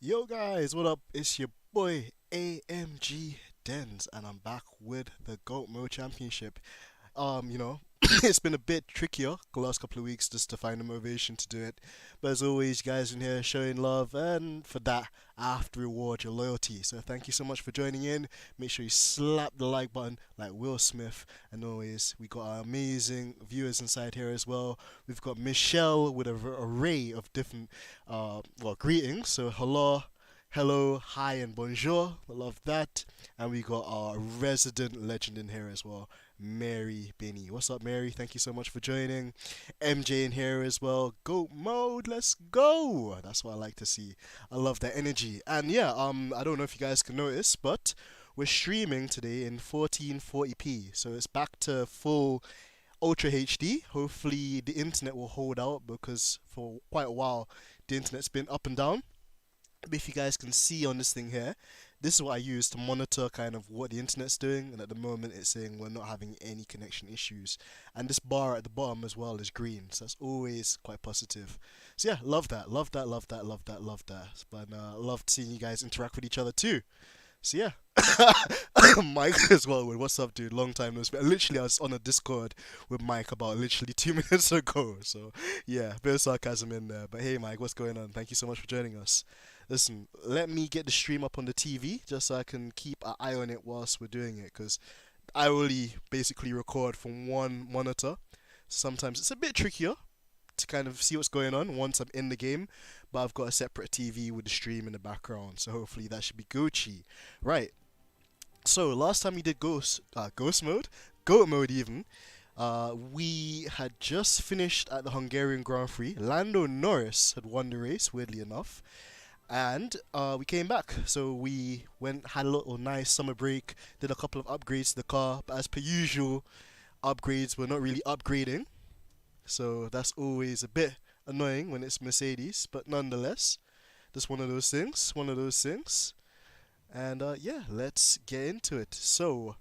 Yo guys, what up? It's your boy AMG Dens, and I'm back with the GOAT Mode Championship. You know, it's been a bit trickier the last couple of weeks just to find the motivation to do it. But as always, you guys in here showing love, and for that, I have to reward your loyalty. So thank you so much for joining in. Make sure you slap the like button like Will Smith. And always, we got our amazing viewers inside here as well. We've got Michelle with an array of different, greetings. So hello, hi, and bonjour. I love that. And we got our resident legend in here as well, Mary Binney. What's up, Mary? Thank you so much for joining. MJ in here as well. Goat mode, let's go. That's what I like to see. I love that energy. And yeah, I don't know if you guys can notice, but we're streaming today in 1440p. So it's back to full Ultra HD. Hopefully the internet will hold out because for quite a while the internet's been up and down. But if you guys can see on this thing here, this is what I use to monitor kind of what the internet's doing, and at the moment it's saying we're not having any connection issues. And this bar at the bottom as well is green, so that's always quite positive. So yeah, love that, love that, love that, love that, love that. But love seeing you guys interact with each other too. So yeah, Mike as well. What's up, dude? Long time no speak. Literally, I was on a Discord with Mike about literally 2 minutes ago. So yeah, bit of sarcasm in there. But hey, Mike, what's going on? Thank you so much for joining us. Listen, let me get the stream up on the TV just so I can keep an eye on it whilst we're doing it, because I only basically record from one monitor. Sometimes it's a bit trickier to kind of see what's going on once I'm in the game, but I've got a separate TV with the stream in the background, so hopefully that should be Gucci. Right. So last time we did ghost mode, goat mode even. We had just finished at the Hungarian Grand Prix. Lando Norris had won the race, weirdly enough. And we came back, so we had a little nice summer break, did a couple of upgrades to the car, but as per usual, upgrades were not really upgrading, so that's always a bit annoying when it's Mercedes, but nonetheless, just one of those things, and yeah, let's get into it. So,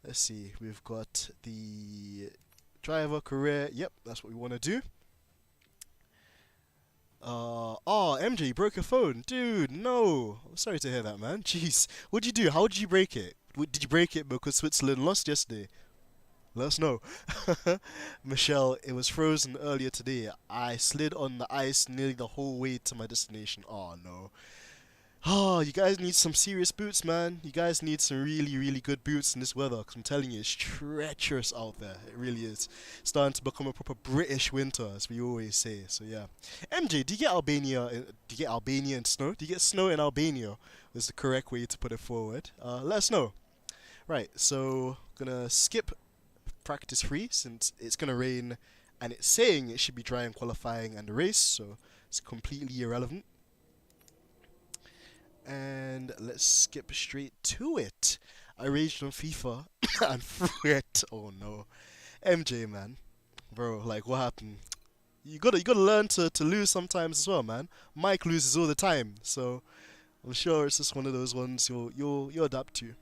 let's see, we've got the driver career, yep, that's what we want to do. MJ, you broke your phone. Dude, no. I'm sorry to hear that, man. Jeez. What'd you do? How did you break it? Did you break it because Switzerland lost yesterday? Let us know. Michelle, it was frozen earlier today. I slid on the ice nearly the whole way to my destination. Oh, no. Oh, you guys need some serious boots, man. You guys need some really, really good boots in this weather. Because I'm telling you, it's treacherous out there. It really is. It's starting to become a proper British winter, as we always say. So yeah. MJ, do you get Albania? Do you get Albania in snow? Do you get snow in Albania? Is the correct way to put it forward. Let us know. Right. So gonna skip practice 3 since it's gonna rain, and it's saying it should be dry in qualifying and the race. So it's completely irrelevant. And let's skip straight to it. I raged on FIFA and threw it. Oh no, MJ, man, bro, like what happened? You gotta learn to lose sometimes as well, man. Mike loses all the time, so I'm sure it's just one of those ones you'll adapt to.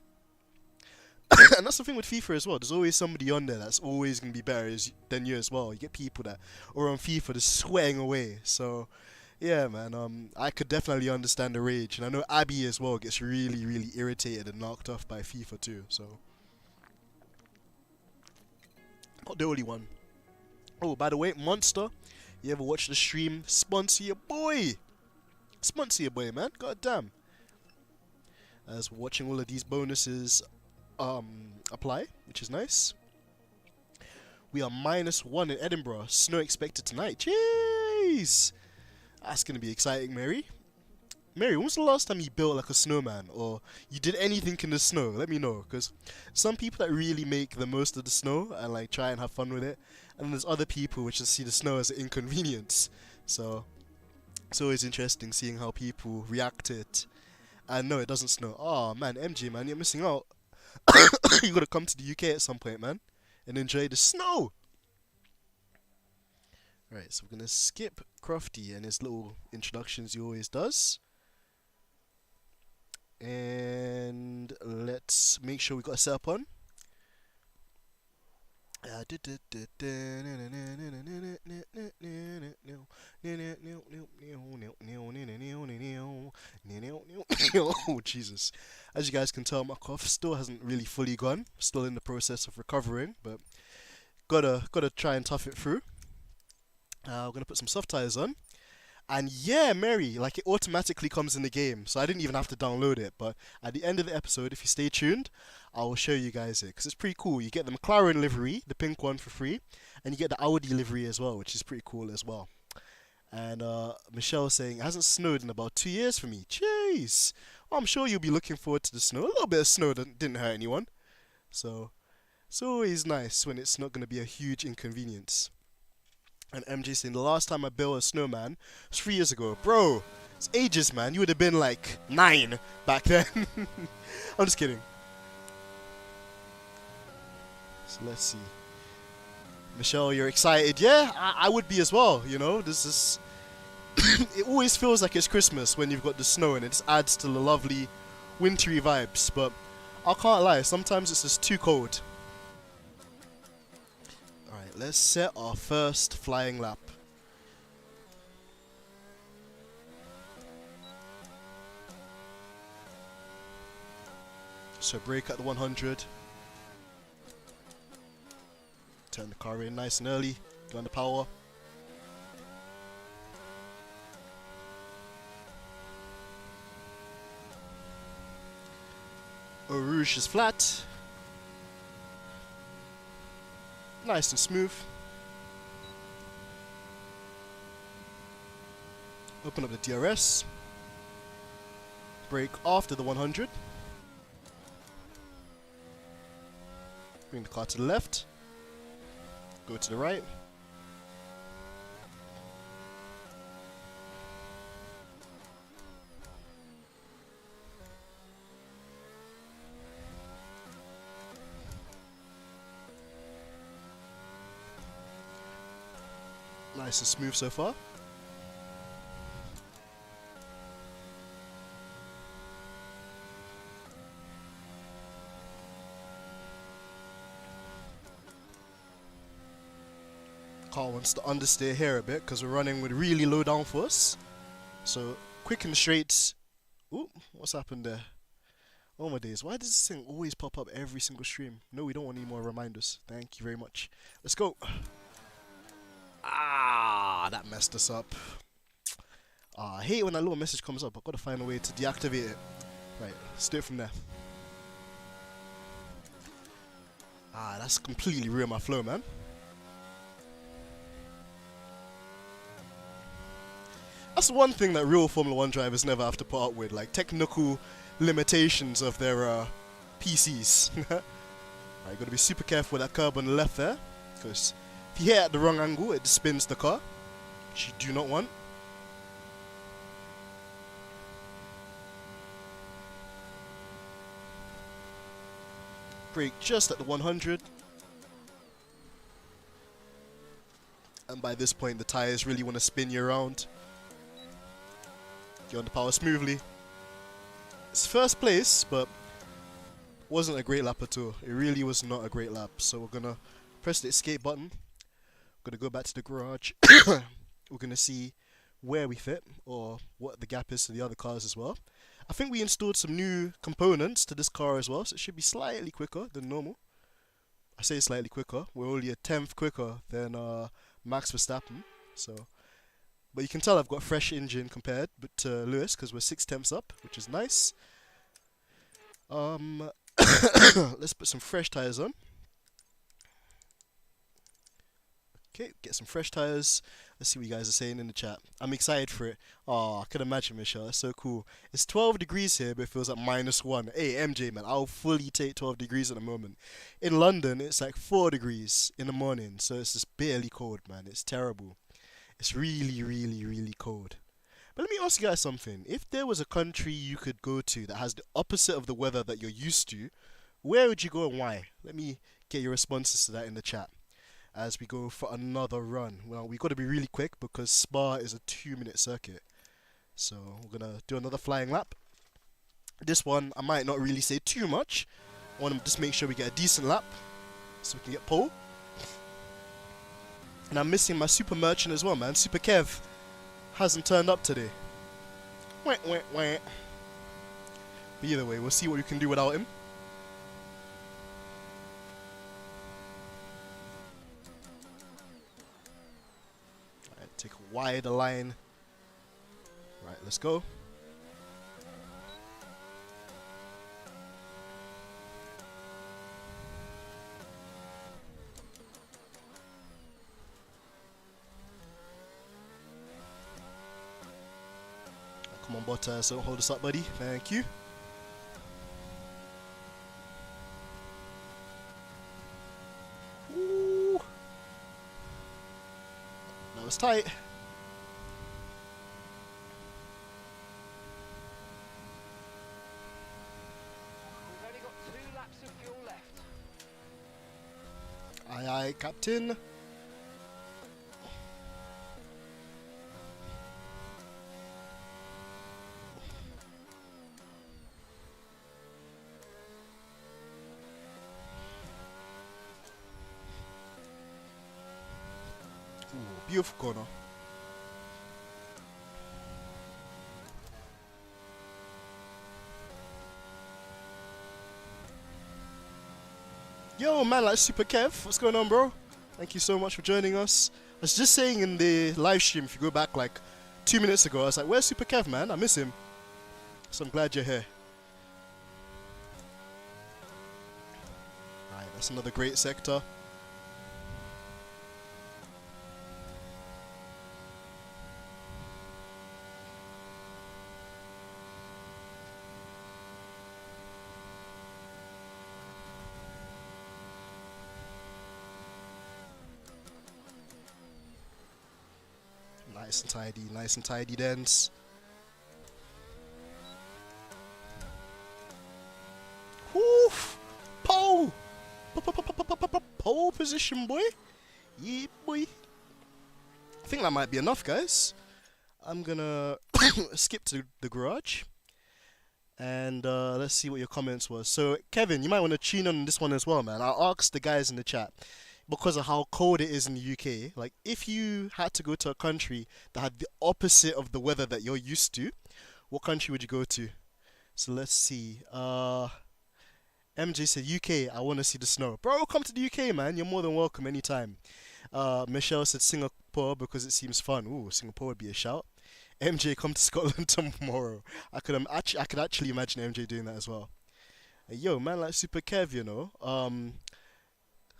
And that's the thing with FIFA as well. There's always somebody on there that's always gonna be better than you as well. You get people that are on FIFA just sweating away. So yeah, man. I could definitely understand the rage, and I know Abby as well gets really, really irritated and knocked off by FIFA too. So, not the only one. Oh, by the way, Monster, you ever watch the stream? Sponsor your boy, man. God damn. As we're watching all of these bonuses, apply, which is nice. We are -1 in Edinburgh. Snow expected tonight. Jeez. That's going to be exciting, Mary. Mary, when was the last time you built like a snowman or you did anything in the snow? Let me know, because some people that really make the most of the snow and like try and have fun with it, and there's other people which just see the snow as an inconvenience. So it's always interesting seeing how people react to it. And no, it doesn't snow. Oh man, MJ man, you're missing out. You gotta come to the UK at some point, man, and enjoy the snow. Right, so we're gonna skip Crofty and his little introductions he always does. And let's make sure we got a setup on. Oh Jesus. As you guys can tell, my cough still hasn't really fully gone. Still in the process of recovering, but gotta try and tough it through. We're gonna put some soft tires on. And yeah, Mary, like it automatically comes in the game, so I didn't even have to download it. But at the end of the episode, if you stay tuned, I will show you guys it because it's pretty cool. You get the McLaren livery, the pink one for free, and you get the Audi livery as well, which is pretty cool as well. And Michelle was saying it hasn't snowed in about 2 years for me. Jeez, well, I'm sure you'll be looking forward to the snow. A little bit of snow didn't hurt anyone, so it's always nice when it's not going to be a huge inconvenience. And MJ saying the last time I built a snowman was 3 years ago. Bro, it's ages, man. You would have been like 9 back then. I'm just kidding. So let's see. Michelle, you're excited? Yeah, I would be as well. You know, this is. It always feels like it's Christmas when you've got the snow, and it just adds to the lovely wintry vibes. But I can't lie, sometimes it's just too cold. Alright, let's set our first flying lap. So brake at the 100. Turn the car in nice and early. Go on the power. Eau Rouge is flat. Nice and smooth. Open up the DRS. Brake after the 100. Bring the car to the left. Go to the right. Nice and smooth so far. Car wants to understeer here a bit because we're running with really low downforce. So quick and straight. Ooh, what's happened there? Oh my days, why does this thing always pop up every single stream? No, we don't want any more reminders. Thank you very much. Let's go. Ah, that messed us up. I hate when that little message comes up. I've got to find a way to deactivate it. Right, let's do it from there. That's completely ruined my flow, man. That's one thing that real Formula 1 drivers never have to put up with, like technical limitations of their PCs. Right, gotta be super careful with that curb on the left there, because if you hit at the wrong angle, it spins the car, which you do not want. Brake just at the 100. And by this point, the tires really want to spin you around. Get on the power smoothly. It's first place, but wasn't a great lap at all. It really was not a great lap. So we're gonna press the escape button. We're gonna go back to the garage. We're gonna see where we fit or what the gap is to the other cars as well. I think we installed some new components to this car as well, so it should be slightly quicker than normal. I say slightly quicker. We're only a tenth quicker than Max Verstappen. So, but you can tell I've got a fresh engine compared to Lewis because we're 6 tenths up, which is nice. Let's put some fresh tires on. Okay, get some fresh tires. Let's see what you guys are saying in the chat. I'm excited for it. Oh, I can imagine, Michelle. That's so cool. It's 12 degrees here, but it feels like -1. Hey, MJ, man, I'll fully take 12 degrees at the moment. In London, it's like 4 degrees in the morning, so it's just barely cold, man. It's terrible. It's really, really, really cold. But let me ask you guys something. If there was a country you could go to that has the opposite of the weather that you're used to, where would you go and why? Let me get your responses to that in the chat as we go for another run. Well, we've got to be really quick because Spa is a 2-minute circuit. So we're going to do another flying lap. This one, I might not really say too much. I want to just make sure we get a decent lap so we can get pole. And I'm missing my Super Merchant as well, man. Super Kev hasn't turned up today. Wah, wah, wah. But either way, we'll see what we can do without him. Alright, take a wider line. Right, let's go. Come on, Bottas, don't hold us up, buddy. Thank you. Ooh. That was tight. We've only got 2 laps of fuel left. Aye, aye, Captain. Ooh, beautiful corner. Yo, man, like Super Kev, what's going on, bro? Thank you so much for joining us. I was just saying in the live stream, if you go back like 2 minutes ago, I was like, where's Super Kev, man? I miss him. So I'm glad you're here. Right, that's another great sector. Nice and tidy dents. Woof! Pole! Pole position, boy. Yeah, boy. I think that might be enough, guys. I'm gonna skip to the garage. And let's see what your comments was. So, Kevin, you might want to tune on this one as well, man. I asked the guys in the chat, because of how cold it is in the UK, like if you had to go to a country that had the opposite of the weather that you're used to, what country would you go to? So let's see. MJ said UK, I want to see the snow. Bro, come to the UK, man. You're more than welcome anytime. Michelle said Singapore because it seems fun. Ooh, Singapore would be a shout. MJ, come to Scotland tomorrow. I could actually imagine MJ doing that as well. Yo, man, like Super Kev, you know.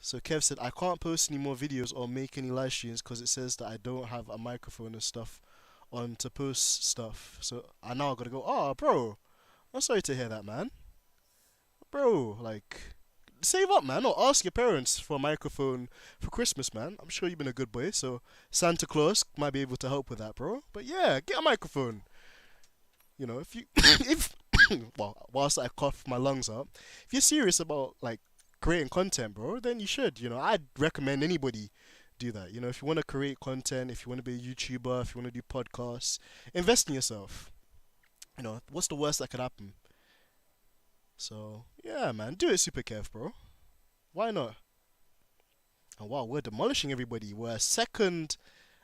So Kev said, I can't post any more videos or make any live streams because it says that I don't have a microphone and stuff on to post stuff. So I now gotta go, oh, bro, I'm sorry to hear that, man. Bro, like, save up, man, or ask your parents for a microphone for Christmas, man. I'm sure you've been a good boy, so Santa Claus might be able to help with that, bro. But yeah, get a microphone. You know, if you, if, well, whilst I cough my lungs up, if you're serious about, like, creating content, bro, then you should. You know, I'd recommend anybody do that. You know, if you want to create content, if you want to be a YouTuber, if you want to do podcasts, invest in yourself. You know, what's the worst that could happen? So yeah, man, do it, Super Kev, bro. Why not? And wow, we're demolishing everybody. We're second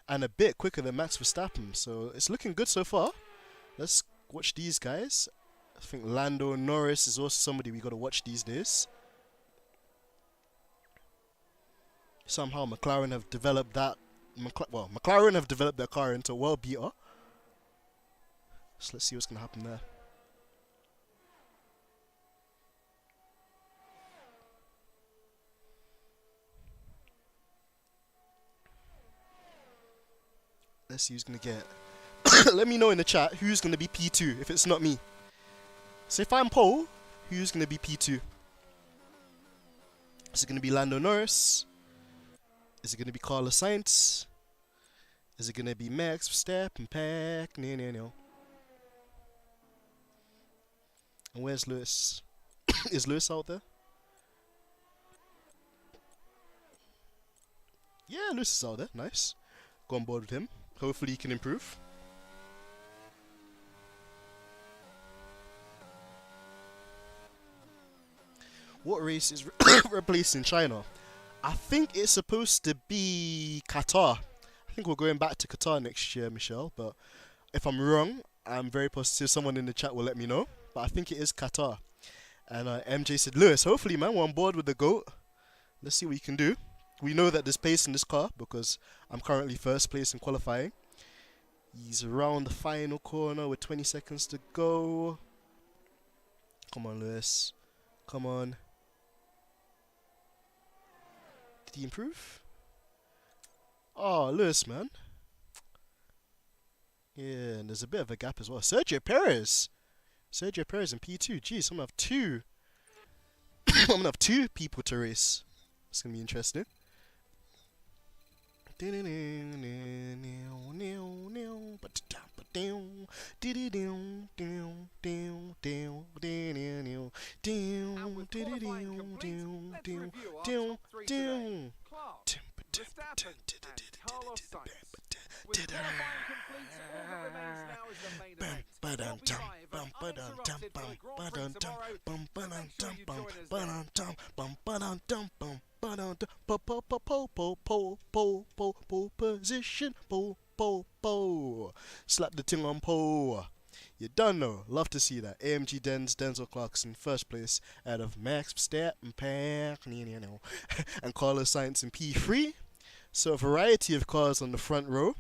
and a bit quicker than Max Verstappen, so it's looking good so far. Let's watch these guys. I think Lando Norris is also somebody we got to watch these days. Somehow McLaren have developed that. McLaren have developed their car into a world beater. So let's see what's gonna happen there. Let's see who's gonna get. Let me know in the chat who's gonna be P2 if it's not me. So if I'm pole, who's gonna be P2? Is it gonna be Lando Norris? Is it gonna be Carlos Sainz? Is it gonna be Max Verstappen? Pack? No. And where's Lewis? Is Lewis out there? Yeah, Lewis is out there. Nice. Go on board with him. Hopefully he can improve. What race is replacing China? I think it's supposed to be Qatar. I think we're going back to Qatar next year, Michelle. But if I'm wrong, I'm very positive someone in the chat will let me know. But I think it is Qatar. And MJ said, Lewis, hopefully, man, we're on board with the GOAT. Let's see what you can do. We know that there's pace in this car because I'm currently first place in qualifying. He's around the final corner with 20 seconds to go. Come on, Lewis. Come on. Did he improve? Oh, Lewis, man. Yeah, and there's a bit of a gap as well. Sergio Perez. Sergio Perez in P2. Jeez, I'm gonna have two. I'm gonna have two people to race. It's gonna be interesting. Verstappen and Carlos Sainz. With qualifying complete, all that remains now is the main event. What we live and uninterrupted for the Grand Prix tomorrow. So make sure you join Pole position, pole. Slap the thing on pole. You done know. Love to see that. AMG Denzel Clarkson first place out of Max Verstappen and Carlos Sainz in P3. So a variety of cars on the front row.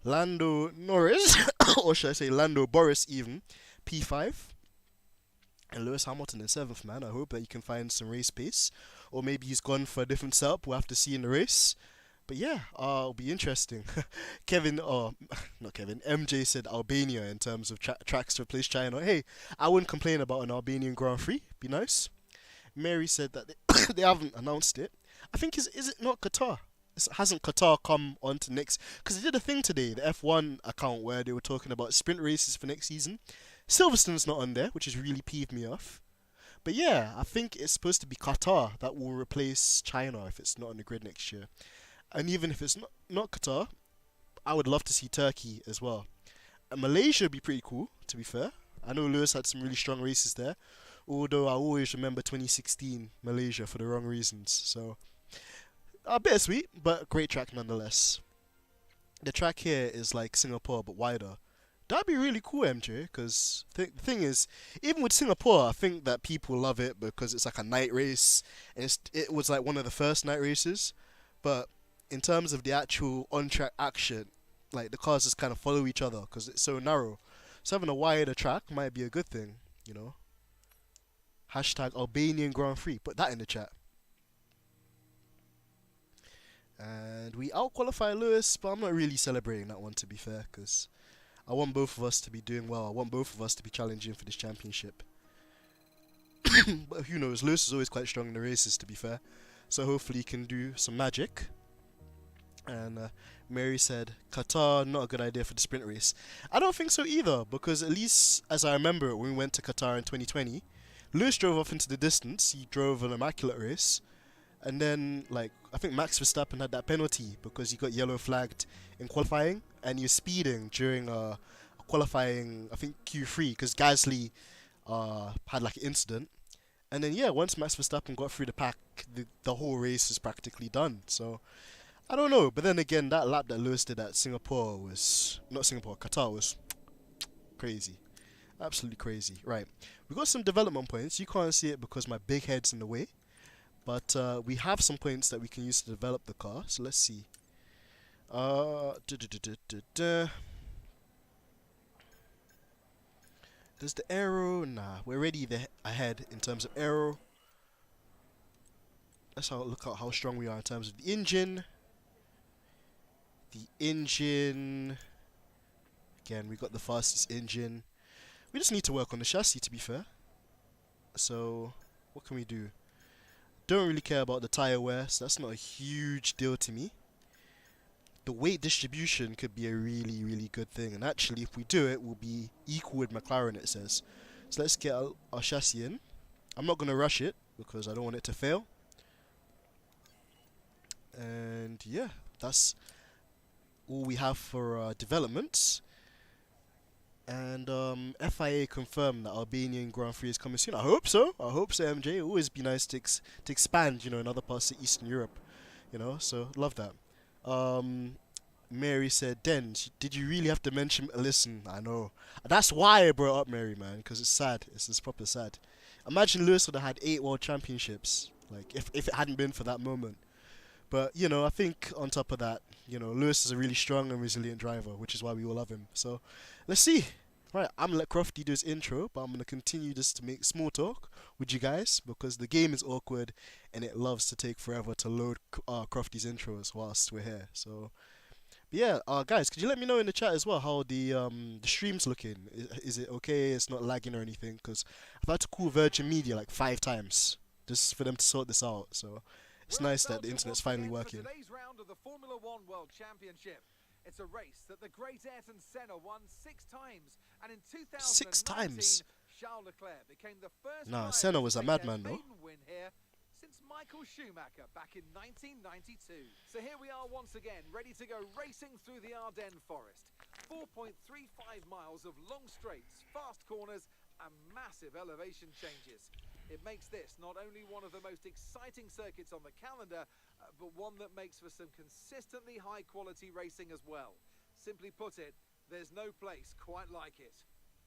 Lando Norris, or should I say Lando Boris even, P5. And Lewis Hamilton in 7th, man. I hope that you can find some race pace. Or maybe he's gone for a different setup. We'll have to see in the race. But yeah, it'll be interesting. MJ said Albania in terms of tracks to replace China. Hey, I wouldn't complain about an Albanian Grand Prix. Be nice. Mary said that they haven't announced it. I think, is it not Qatar? Hasn't Qatar come on to next? Because they did a thing today, the F1 account, where they were talking about sprint races for next season. Silverstone's not on there, which has really peeved me off. But yeah, I think it's supposed to be Qatar that will replace China if it's not on the grid next year. And even if it's not Qatar, I would love to see Turkey as well. And Malaysia would be pretty cool, to be fair. I know Lewis had some really strong races there. Although I always remember 2016 Malaysia for the wrong reasons. So, a bit sweet, but a great track nonetheless. The track here is like Singapore, but wider. That'd be really cool, MJ, because the thing is, even with Singapore, I think that people love it because it's like a night race. And it was like one of the first night races. But in terms of the actual on-track action, like the cars just kind of follow each other because it's so narrow. So having a wider track might be a good thing, you know. Hashtag Albanian Grand Prix. Put that in the chat. And we out-qualify Lewis, but I'm not really celebrating that one, to be fair, because I want both of us to be doing well. I want both of us to be challenging for this championship. But who knows? Lewis is always quite strong in the races, to be fair. So hopefully he can do some magic. And Mary said, Qatar, not a good idea for the sprint race. I don't think so either, because at least as I remember when we went to Qatar in 2020, Lewis drove off into the distance. He drove an immaculate race. And then, like, I think Max Verstappen had that penalty because he got yellow flagged in qualifying. And he was speeding during a qualifying, I think, Q3, because Gasly had, like, an incident. And then, yeah, once Max Verstappen got through the pack, the whole race is practically done. So, I don't know. But then again, that lap that Lewis did at Singapore was... Not Singapore, Qatar was crazy. Absolutely crazy. Right. We got some development points. You can't see it because my big head's in the way. But we have some points that we can use to develop the car. So let's see. Does the aero? Nah, we're already ahead in terms of aero. Let's look at how strong we are in terms of the engine. The engine again, we got the fastest engine. We just need to work on the chassis, to be fair. So, what can we do? Don't really care about the tire wear, so that's not a huge deal to me. The weight distribution could be a really, really good thing. And actually, if we do it, we'll be equal with McLaren, it says. So let's get our chassis in. I'm not going to rush it because I don't want it to fail. And yeah, that's all we have for developments. And FIA confirmed that Albanian Grand Prix is coming soon. I hope so. I hope so, MJ. It always be nice to expand, in other parts of Eastern Europe. So love that. Mary said, Den, did you really have to mention? Listen, I know. That's why I brought up Mary, man, because it's sad. It's just proper sad. Imagine Lewis would have had 8 world championships, like if it hadn't been for that moment. But I think on top of that, Lewis is a really strong and resilient driver, which is why we all love him. So let's see. Right, I'm gonna let Crofty do his intro, but I'm gonna continue just to make small talk with you guys because the game is awkward and it loves to take forever to load Crofty's intros whilst we're here. So, but yeah, guys, could you let me know in the chat as well how the stream's looking? Is it okay? It's not lagging or anything? Because I've had to call Virgin Media like 5 times just for them to sort this out. So it's nice that the internet's finally working. Today's round of the Formula One World Championship. It's a race that the great Ayrton Senna won 6 times, and in 2019, 6 times. Charles Leclerc became the first Nah, driver Senna was to a take madman, their though. maiden win here since Michael Schumacher back in 1992. So here we are once again, ready to go racing through the Ardennes forest. 4.35 miles of long straights, fast corners, and massive elevation changes. It makes this not only one of the most exciting circuits on the calendar, but one that makes for some consistently high-quality racing as well. Simply put it, there's no place quite like it.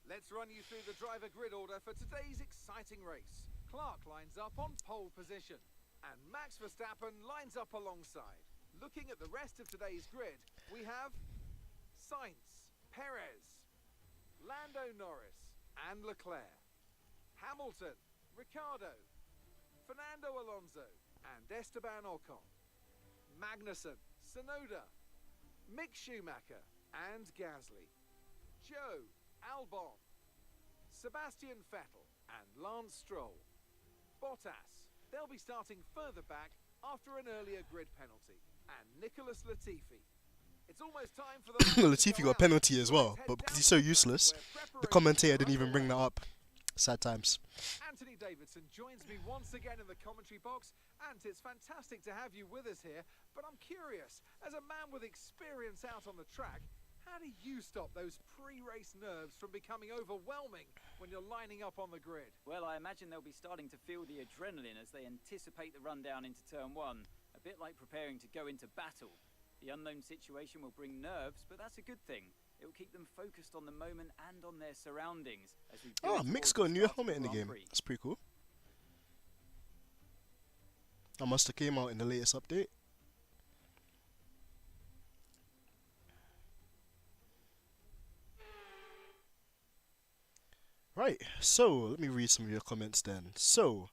Let's run you through the driver grid order for today's exciting race. Clark lines up on pole position, and Max Verstappen lines up alongside. Looking at the rest of today's grid, we have Sainz, Perez, Lando Norris, and Leclerc, Hamilton, Ricciardo, Fernando Alonso, and Esteban Ocon, Magnussen, Tsunoda, Mick Schumacher, and Gasly, Joe, Albon, Sebastian Vettel, and Lance Stroll. Bottas, they'll be starting further back after an earlier grid penalty, and Nicholas Latifi. It's almost time for the Latifi got a penalty as well, but because he's so useless, the commentator didn't even bring that up. Sad times. Anthony Davidson joins me once again in the commentary box. Ant, it's fantastic to have you with us here, but I'm curious, as a man with experience out on the track, how do you stop those pre-race nerves from becoming overwhelming when you're lining up on the grid? Well, I imagine they'll be starting to feel the adrenaline as they anticipate the rundown into turn 1, a bit like preparing to go into battle. The unknown situation will bring nerves, but that's a good thing. It will keep them focused on the moment and on their surroundings as we build Mick's got a towards the new start of helmet in the Grand game. Prix. That's pretty cool. That must have came out in the latest update. Right, so let me read some of your comments then. So,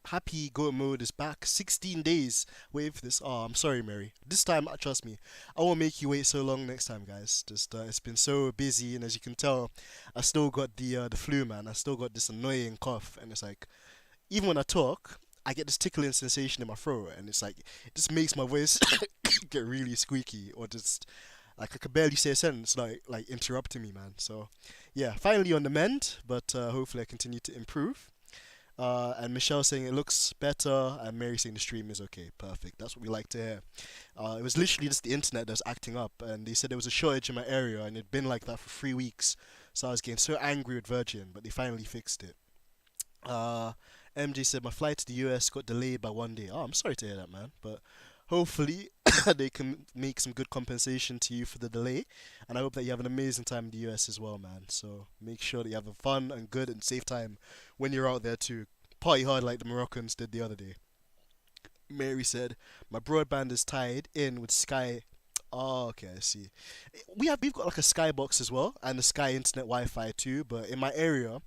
Happy Go Mode is back. 16 days waiting for this. Oh, I'm sorry, Mary. This time, trust me, I won't make you wait so long next time, guys. Just it's been so busy, and as you can tell, I still got the flu, man. I still got this annoying cough, and it's like, even when I talk, I get this tickling sensation in my throat, and it's like it just makes my voice get really squeaky, or just like I could barely say a sentence, like interrupting me, man. So, yeah, finally on the mend, but hopefully I continue to improve. And Michelle saying it looks better, and Mary saying the stream is okay. Perfect. That's what we like to hear. It was literally just the internet that's acting up, and they said there was a shortage in my area, and it'd been like that for 3 weeks. So I was getting so angry with Virgin, but they finally fixed it. MJ said my flight to the US got delayed by 1 day. Oh, I'm sorry to hear that, man. But hopefully they can make some good compensation to you for the delay, and I hope that you have an amazing time in the US as well, man. So make sure that you have a fun and good and safe time when you're out there too. Party hard like the Moroccans did the other day. Mary said my broadband is tied in with Sky. Oh, okay, I see. We've got like a Sky box as well, and the Sky internet Wi-Fi too. But in my area,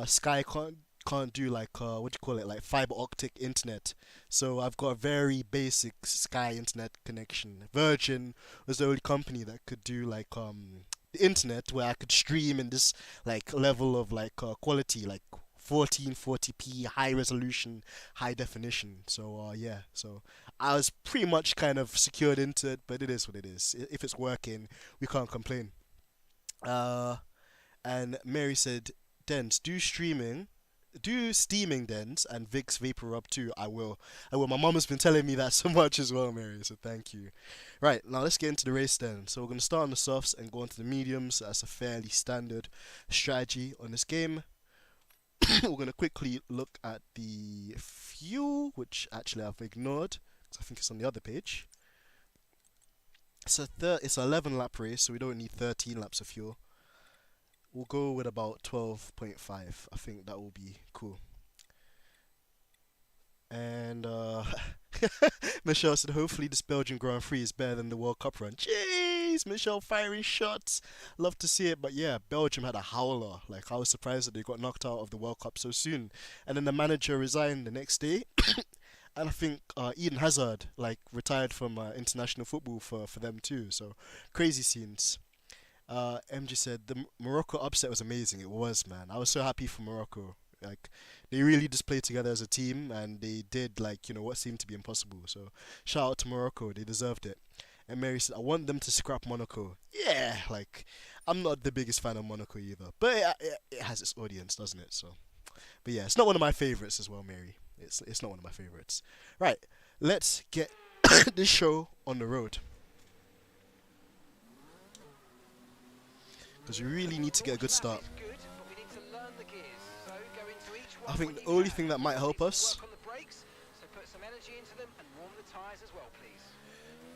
Sky can't can't do like what do you call it, like fiber optic internet. So I've got a very basic Sky internet connection. Virgin was the only company that could do like the internet where I could stream in this like level of like quality, like 1440p, high resolution, high definition. So yeah, so I was pretty much kind of secured into it, but it is what it is. If it's working, we can't complain. Uh, and Mary said, Dens, do steaming Dens and Vicks Vapor Rub too. I will. I will. My mom has been telling me that so much as well, Mary. So thank you. Right, now let's get into the race then. So we're gonna start on the softs and go on to the mediums. That's a fairly standard strategy on this game. We're gonna quickly look at the fuel, which actually I've ignored because I think it's on the other page. It's an 11 lap race, so we don't need 13 laps of fuel. We'll go with about 12.5. I think that will be cool. And Michelle said, hopefully this Belgian Grand Prix is better than the World Cup run. Jeez, Michelle firing shots. Love to see it, but yeah, Belgium had a howler. Like, I was surprised that they got knocked out of the World Cup so soon. And then the manager resigned the next day. And I think Eden Hazard like retired from international football for them too. So crazy scenes. MG said the Morocco upset was amazing. It was, man. I was so happy for Morocco. Like, they really just played together as a team, and they did like what seemed to be impossible. So shout out to Morocco. They deserved it. And Mary said, I want them to scrap Monaco. Yeah, like I'm not the biggest fan of Monaco either, but it has its audience, doesn't it? So, but yeah, it's not one of my favorites as well, Mary. It's not one of my favorites. Right, let's get this show on the road. Because we really need to get a good start. I think the only thing that might help us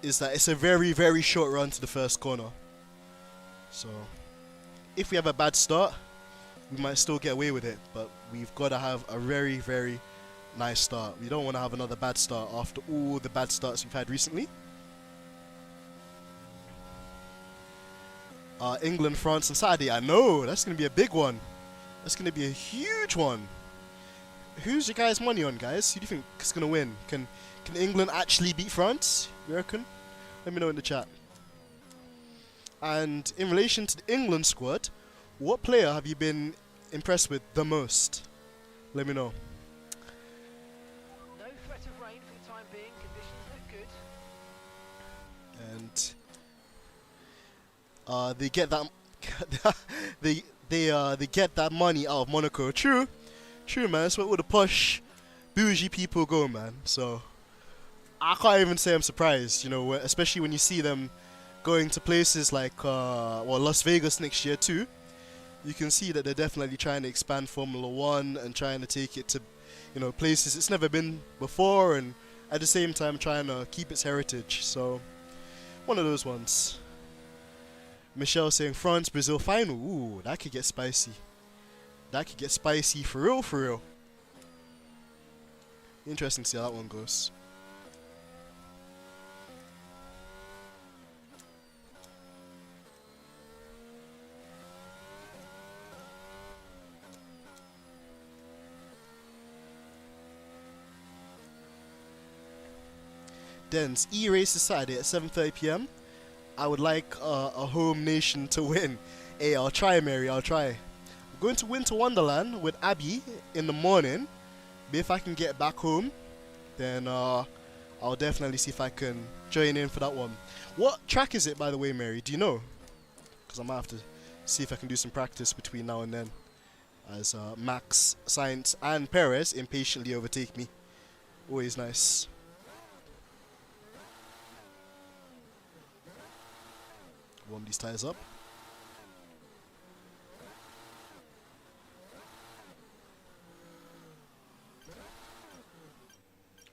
is that it's a very, very short run to the first corner. So, if we have a bad start, we might still get away with it. But we've got to have a very, very nice start. We don't want to have another bad start after all the bad starts we've had recently. England, France, and Saturday. I know that's going to be a big one. That's going to be a huge one. Who's your guys' money on, guys? Who do you think is going to win? Can England actually beat France? You reckon? Let me know in the chat. And in relation to the England squad, what player have you been impressed with the most? Let me know. No threat of rain for the time being. Conditions look good. And they get that they get that money out of Monaco. True, man. That's where all the posh, bougie people go, man. So I can't even say I'm surprised. Especially when you see them going to places like Las Vegas next year too. You can see that they're definitely trying to expand Formula One and trying to take it to places it's never been before, and at the same time trying to keep its heritage. So one of those ones. Michelle saying France Brazil final. Ooh, that could get spicy. That could get spicy for real, for real. Interesting to see how that one goes. Dens, E-Race is Saturday at 7:30 p.m. I would like a home nation to win. Hey, I'll try, Mary, I'll try. I'm going to Winter Wonderland with Abby in the morning. But if I can get back home, then I'll definitely see if I can join in for that one. What track is it, by the way, Mary? Do you know? Because I might have to see if I can do some practice between now and then. As Max, Sainz, and Perez impatiently overtake me. Always nice. Warm these tires up.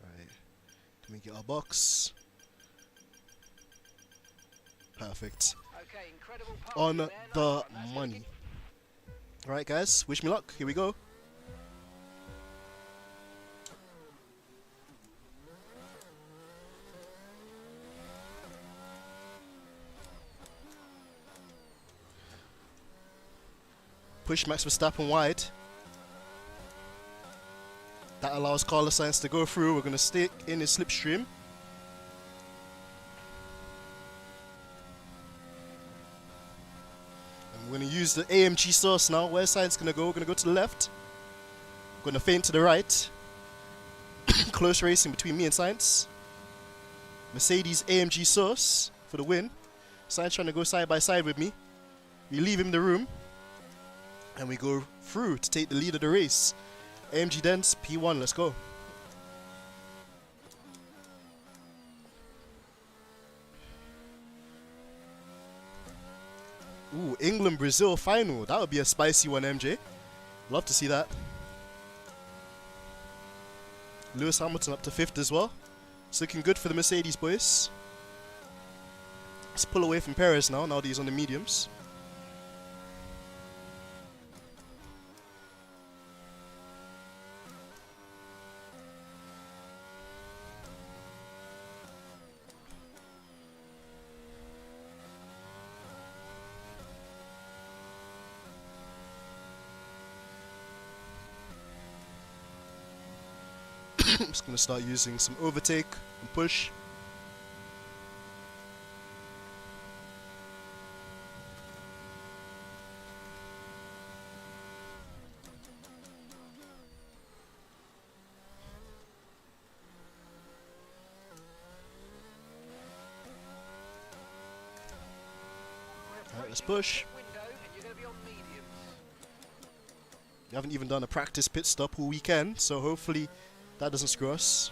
Right. Can we get our box? Perfect. Okay, incredible On the money. Alright, guys, wish me luck. Here we go. Push Max Verstappen wide. That allows Carlos Sainz to go through. We're going to stick in his slipstream. And we're going to use the AMG sauce now. Where side's going to go? We're going to go to the left. We're going to feint to the right. Close racing between me and Sainz. Mercedes AMG sauce for the win. Sainz trying to go side by side with me. We leave him the room. And we go through to take the lead of the race. AMG Dens, P1, let's go. Ooh, England-Brazil final. That would be a spicy one, MJ. Love to see that. Lewis Hamilton up to 5th as well. It's looking good for the Mercedes boys. Let's pull away from Perez now that he's on the mediums. I'm just going to start using some overtake and push. Alright, let's push. We haven't even done a practice pit stop all weekend, so hopefully that doesn't screw us.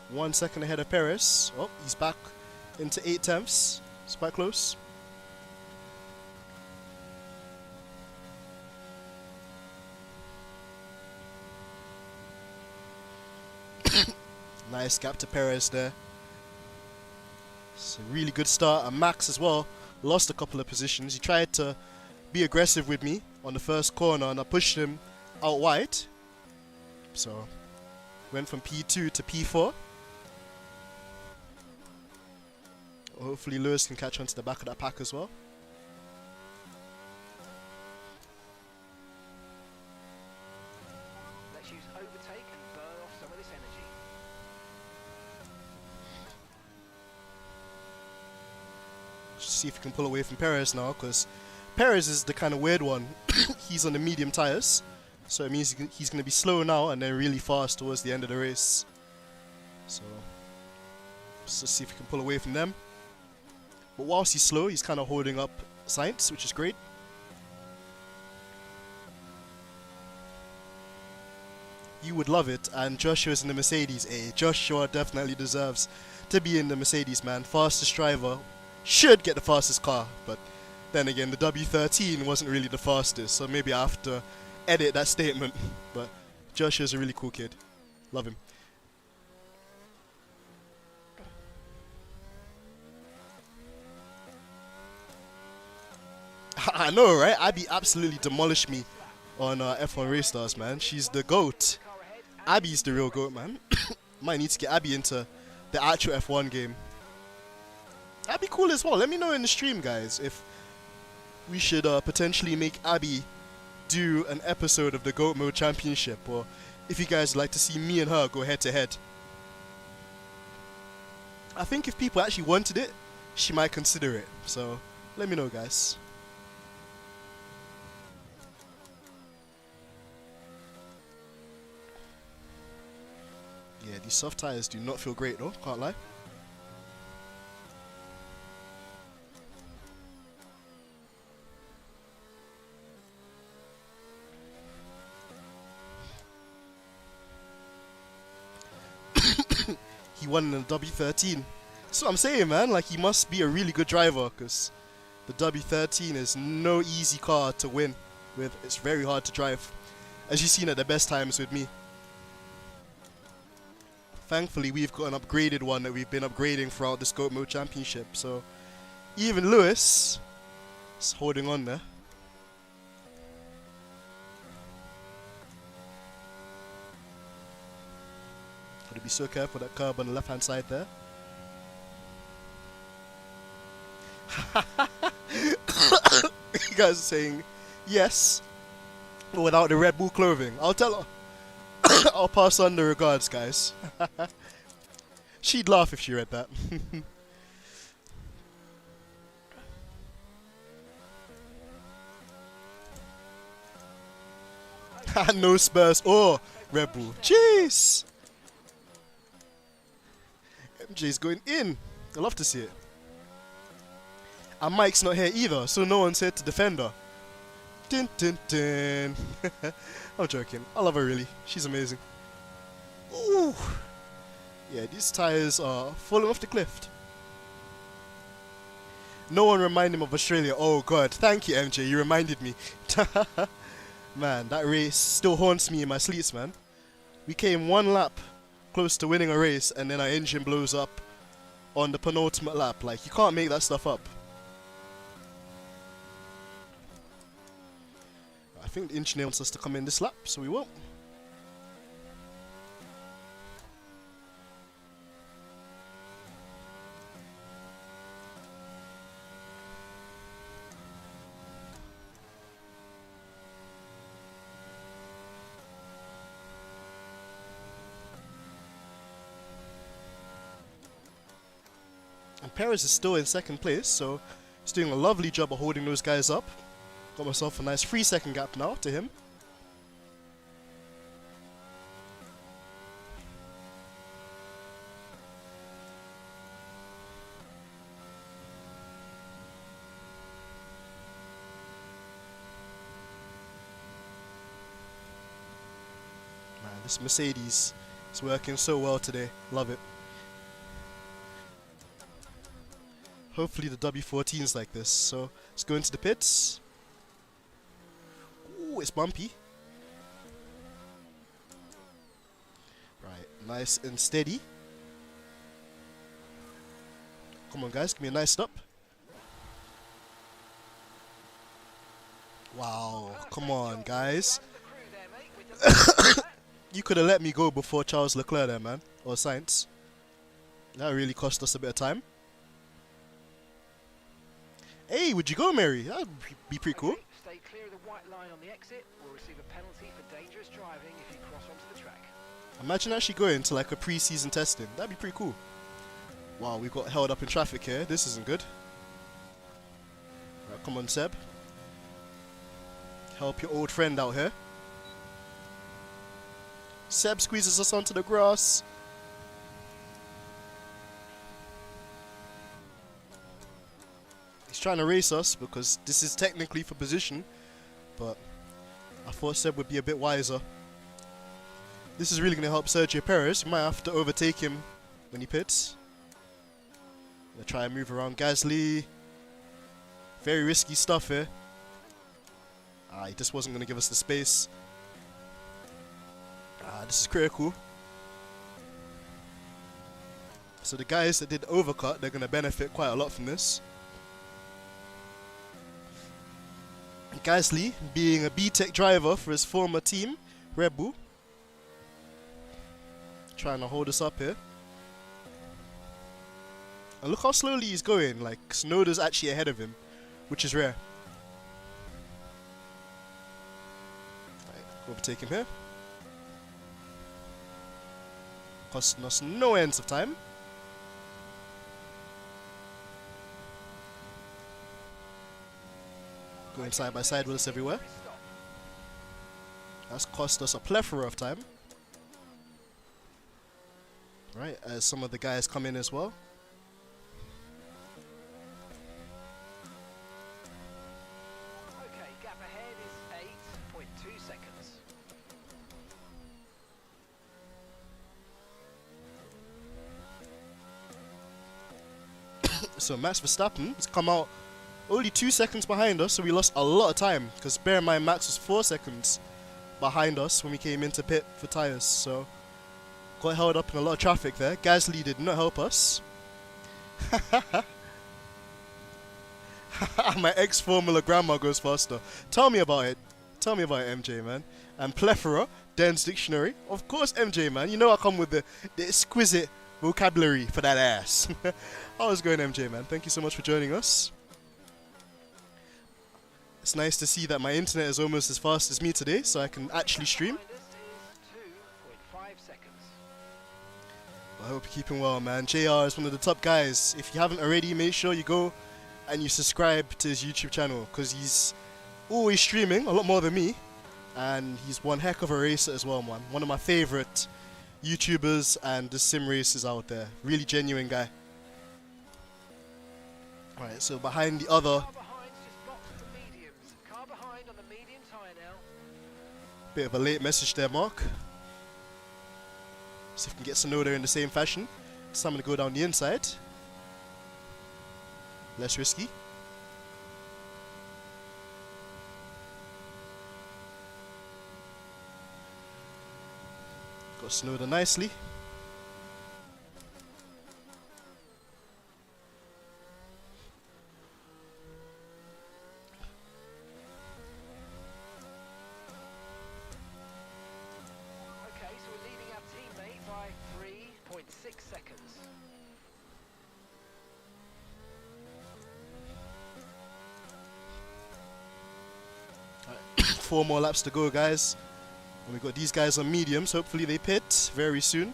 1 second ahead of Perez. Oh, he's back into 8/10. It's quite close. Nice gap to Perez there. It's a really good start. And Max as well lost a couple of positions. He tried to be aggressive with me on the first corner and I pushed him out wide. So, went from P2 to P4. Hopefully Lewis can catch on to the back of that pack as well. Let's use overtake and burn off some of this energy. Just see if we can pull away from Perez now, because Perez is the kind of weird one. He's on the medium tires. So it means he's going to be slow now and then really fast towards the end of the race. So, let's just see if we can pull away from them. But whilst he's slow, he's kind of holding up Sainz, which is great. You would love it, and Joshua's in the Mercedes. Joshua definitely deserves to be in the Mercedes, man. Fastest driver, should get the fastest car, but then again, the W13 wasn't really the fastest, so maybe I have to edit that statement. But Joshua's a really cool kid. Love him. I know, right? Abby absolutely demolished me on F1 Race Stars, man. She's the GOAT. Abby's the real GOAT, man. Might need to get Abby into the actual F1 game. That'd be cool as well. Let me know in the stream, guys, if we should potentially make Abby do an episode of the GOAT Mode Championship, or if you guys would like to see me and her go head to head. I think if people actually wanted it, she might consider it. So let me know, guys. Yeah, these soft tires do not feel great though, can't lie. He won in the W13. That's what I'm saying, man. Like, he must be a really good driver, because the W13 is no easy car to win with. It's very hard to drive, as you've seen at the best times with me. Thankfully, we've got an upgraded one that we've been upgrading throughout the GOAT Mode Championship. So even Lewis is holding on there. Gotta be so careful with that curb on the left hand side there. You guys are saying yes, but without the Red Bull clothing. I'll tell her. I'll pass on the regards, guys. She'd laugh if she read that. No Spurs or Red Bull. Jeez! MJ's going in. I love to see it. And Mike's not here either, so no one's here to defend her. Dun dun dun. I'm joking. I love her really. She's amazing. Ooh. Yeah, these tires are falling off the cliff. No one remind him of Australia. Oh god, thank you MJ, you reminded me. Man, that race still haunts me in my sleeps, man. We came one lap close to winning a race and then our engine blows up on the penultimate lap. Like, you can't make that stuff up. I think the engineer wants us to come in this lap, so we won't. And Perez is still in second place, so he's doing a lovely job of holding those guys up. Got myself a nice 3-second gap now to him. Man, this Mercedes is working so well today. Love it. Hopefully the W14's like this. So let's go into the pits. Ooh, it's bumpy. Right, nice and steady. Come on guys, give me a nice stop. Wow, come on guys. You could have let me go before Charles Leclerc there, man. Or Sainz. That really cost us a bit of time. Hey, would you go, Mary? That'd be pretty cool. Stay clear of the white line on the exit. We'll receive a penalty for dangerous driving if you cross onto the track. Imagine actually going to like a pre-season testing. That'd be pretty cool. Wow, we've got held up in traffic here. This isn't good. Right, come on, Seb. Help your old friend out here. Seb squeezes us onto the grass. He's trying to race us because this is technically for position, but I thought Seb would be a bit wiser. This is really going to help Sergio Perez. You might have to overtake him when he pits. Gonna try and move around Gasly. Very risky stuff here. He just wasn't going to give us the space. This is critical. So the guys that did overcut, they're going to benefit quite a lot from this. Gasly, being a B-Tech driver for his former team, Red Bull. Trying to hold us up here. And look how slowly he's going, like Tsunoda's actually ahead of him, which is rare. Right, overtake him here. Costing us no ends of time. Going side by side with us everywhere. That's cost us a plethora of time. Right, as some of the guys come in as well. Okay, gap ahead is 8.2 seconds. So Max Verstappen has come out only 2 seconds behind us, so we lost a lot of time. Because bear in mind, Max was 4 seconds behind us when we came into pit for tyres. So got held up in a lot of traffic there. Gasly did not help us. My ex-Formula grandma goes faster. Tell me about it. Tell me about it, MJ, man. And plethora, Dan's dictionary. Of course, MJ, man. You know I come with the exquisite vocabulary for that ass. How's it going, MJ, man? Thank you so much for joining us. It's nice to see that my internet is almost as fast as me today, so I can actually stream. seconds. I hope you're keeping well, man. JR is one of the top guys. If you haven't already, make sure you go and you subscribe to his YouTube channel, because he's always streaming a lot more than me, and he's one heck of a racer as well, man. One of my favorite YouTubers and the sim racers out there. Really genuine guy. Alright, so behind the other, Car behind's just blocked the mediums. Car behind on the medium tyre now. bit of a late message there, Mark. See if we can get Sonoda in the same fashion. It's time to go down the inside. Less risky. Got Sonoda nicely. Okay, so we're leading our teammate by 3.6 seconds. Alright, 4 more laps to go, guys. And we got these guys on mediums. Hopefully they pit very soon.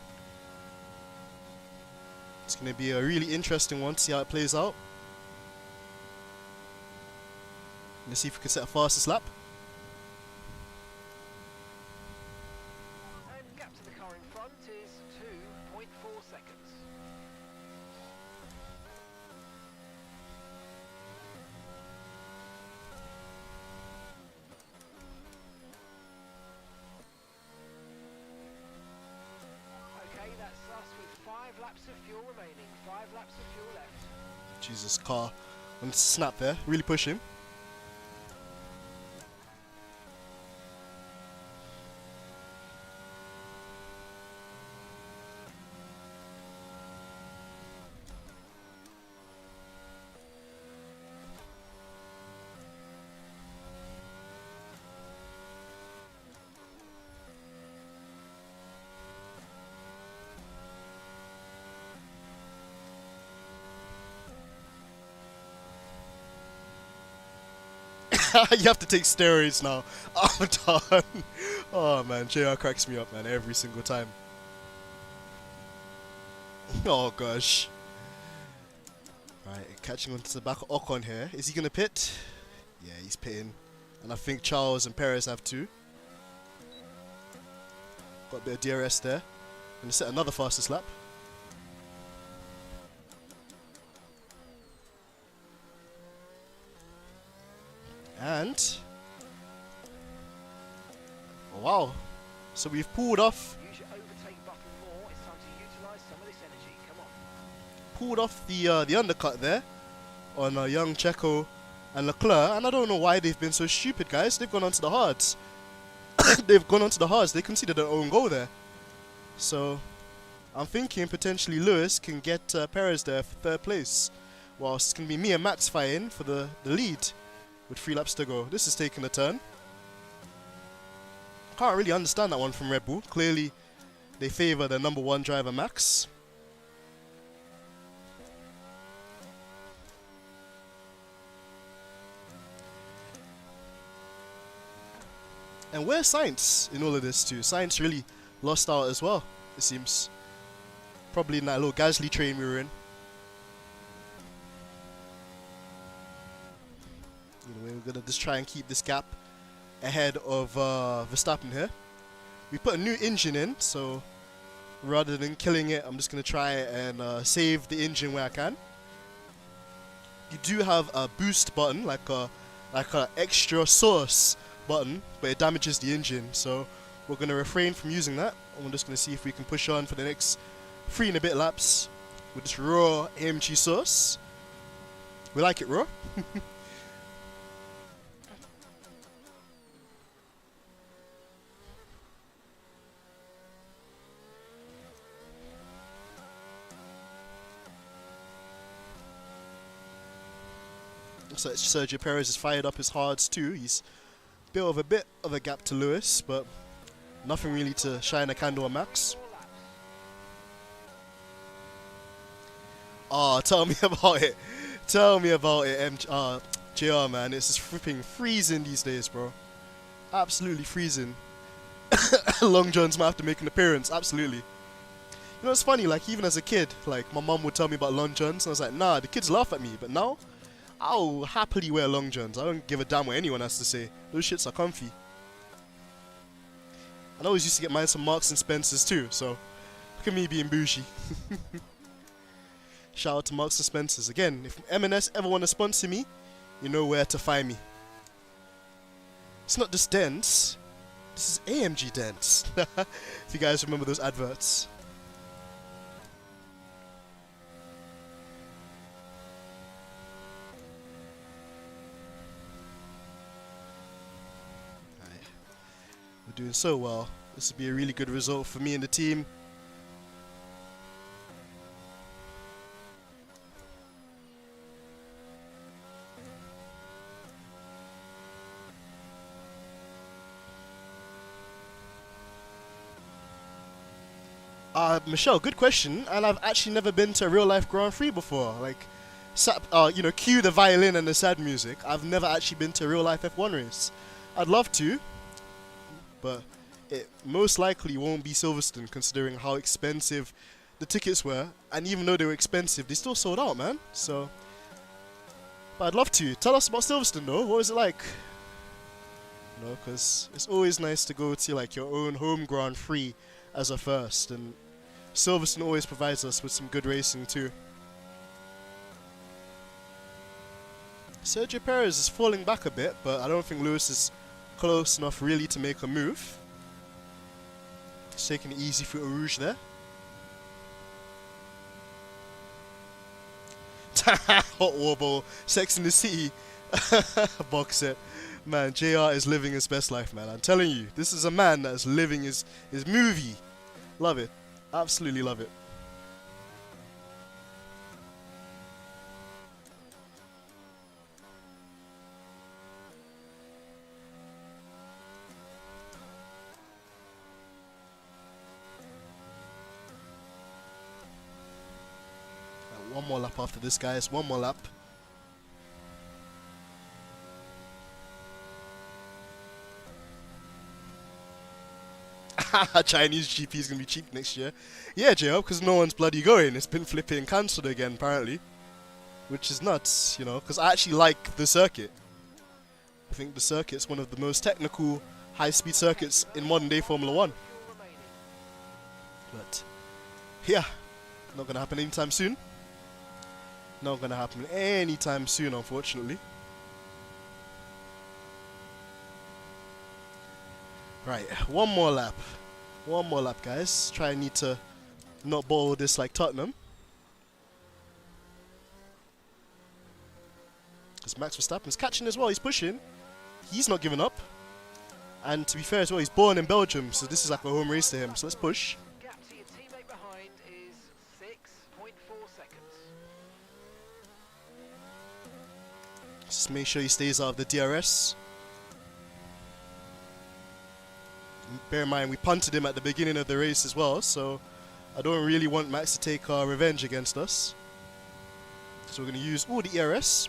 It's going to be a really interesting one to see how it plays out. Let's see if we can set a fastest lap. And gap to the car in front is 2.4 seconds. Okay, that's us with 5 laps of fuel remaining. 5 laps of fuel left. Jesus, car on snap there. Really pushing. You have to take steroids now. I'm done. Oh man, JR cracks me up, man, every single time. Oh gosh. Right, catching onto the back of Ocon here. Is he gonna pit? Yeah, he's pitting. And I think Charles and Perez have too. Got a bit of DRS there. Gonna set another fastest lap. And oh, wow, so we've pulled off Use your overtake button more. It's time to utilise some of this energy. Come on. pulled off the undercut there on young Checo and Leclerc, and I don't know why they've been so stupid, guys. They've gone onto the hards. They've gone onto the hards. They conceded their own goal there. So I'm thinking potentially Lewis can get Perez there for 3rd place, whilst it's going to be me and Max fighting for the lead with 3 laps to go. This is taking a turn. Can't really understand that one from Red Bull. Clearly they favour the number 1 driver, Max. And where's Sainz in all of this too? Sainz really lost out as well, it seems. Probably in that little Gasly train we were in. Anyway, we're going to just try and keep this gap ahead of Verstappen here. We put a new engine in, so rather than killing it, I'm just going to try and save the engine where I can. You do have a boost button, like a extra sauce button, but it damages the engine, so we're going to refrain from using that. And we're just going to see if we can push on for the next 3 and a bit laps with this raw AMG sauce. We like it raw. So Sergio Perez has fired up his hards too. He's built a bit of a gap to Lewis, but nothing really to shine a candle on Max. Oh, tell me about it. Tell me about it, JR, man. It's just flipping freezing these days, bro. Absolutely freezing. Long Johns might have to make an appearance. Absolutely. You know, it's funny, like, even as a kid, like, my mum would tell me about Long Johns, and I was like, nah, the kids laugh at me, but now, I'll happily wear Long Johns. I don't give a damn what anyone has to say. Those shits are comfy. And I always used to get mine some Marks and Spencers too, so look at me being bougie. Shout out to Marks and Spencers. Again, if M&S ever want to sponsor me, you know where to find me. It's not just Dents, this is AMG Dents. If you guys remember those adverts. We're doing so well. This would be a really good result for me and the team. Michelle, good question. And I've actually never been to a real life Grand Prix before. Like, you know, cue the violin and the sad music. I've never actually been to a real life F1 race. I'd love to, but it most likely won't be Silverstone, considering how expensive the tickets were. And even though they were expensive, they still sold out, man. So, but I'd love to. Tell us about Silverstone, though. What was it like? You know, because it's always nice to go to like your own home Grand Prix as a first, and Silverstone always provides us with some good racing too. Sergio Perez is falling back a bit, but I don't think Lewis is close enough really to make a move. He's taking it easy for Eau Rouge there. Hot Warble, Sex in the City, box set. Man, JR is living his best life, man. I'm telling you, this is a man that is living his movie. Love it. Absolutely love it. One more lap after this, guys. One more lap. Chinese GP is going to be cheap next year. Yeah, JL, because no one's bloody going. It's been flipping cancelled again, apparently. Which is nuts, you know, because I actually like the circuit. I think the circuit's one of the most technical, high-speed circuits in modern-day Formula 1. But, yeah, not going to happen anytime soon. Not going to happen anytime soon, unfortunately. Right, one more lap. One more lap, guys. Try and need to not bottle this like Tottenham. Because Max Verstappen's catching as well. He's pushing. He's not giving up. And to be fair as well, he's born in Belgium, so this is like a home race to him. So let's push. Gap to your teammate behind is 6.4 seconds. Just make sure he stays out of the DRS. Bear in mind, we punted him at the beginning of the race as well, so I don't really want Max to take revenge against us. So we're going to use all the ERS.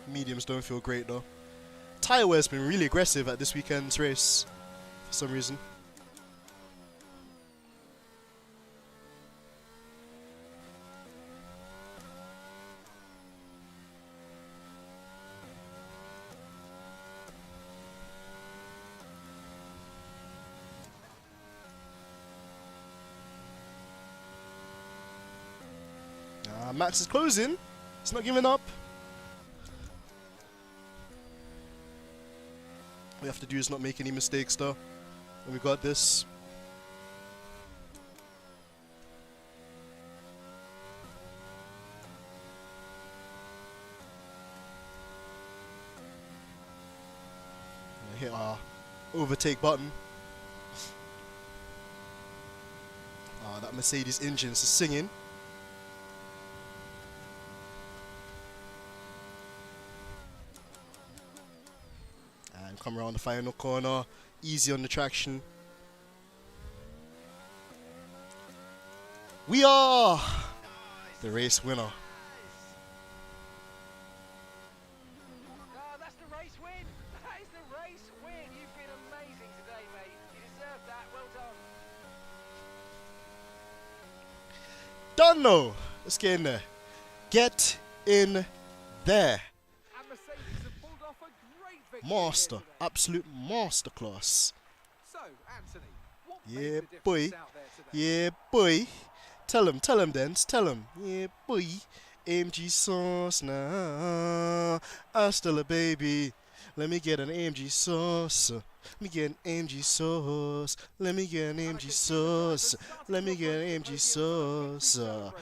Mediums don't feel great though. Tyre wear's been really aggressive at this weekend's race for some reason. Max is closing. He's not giving up. What we have to do is not make any mistakes though. And we got this. Hit our overtake button. That Mercedes engine is singing. And come around the final corner, easy on the traction. We are the race winner. That's the race win. That is the race win. You've been amazing today, mate. You deserve that. Well done. Done no. Let's get in there. Get in there. And Mercedes have pulled off a great victory Master. here today. Absolute masterclass. So, Anthony, what Yeah, made the difference boy. out there today? Yeah, boy. Tell him, Dance. Tell him. Yeah, boy. AMG sauce now. I'm still a baby. Let me get an AMG sauce. Let me get an AMG sauce. Let me get an And I AMG can see the drivers sauce. starting Let to me get an approach AMG the podium for victory sauce. celebrations.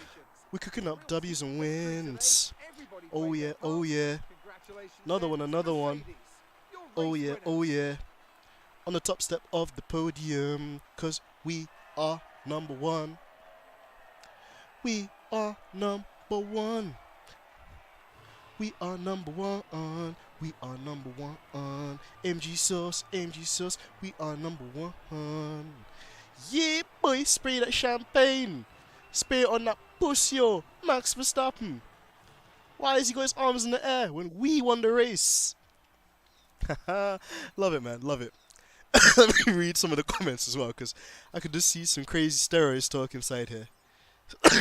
We're cooking up Real W's and simple victory today. wins. Everybody Oh played yeah, their oh part. yeah. Congratulations Another then one, to another one. Mercedes. Your Oh race yeah, winners. oh yeah. On the top step of the podium, 'cause we are number one. We are number one. We are number one. We are number one. MG sauce, we are number one. Yeah, boy, spray that champagne. Spray it on that pussy, yo. Max Verstappen. Why has he got his arms in the air when we won the race? Love it, man. Love it. Let me read some of the comments as well, because I could just see some crazy steroids talk inside here.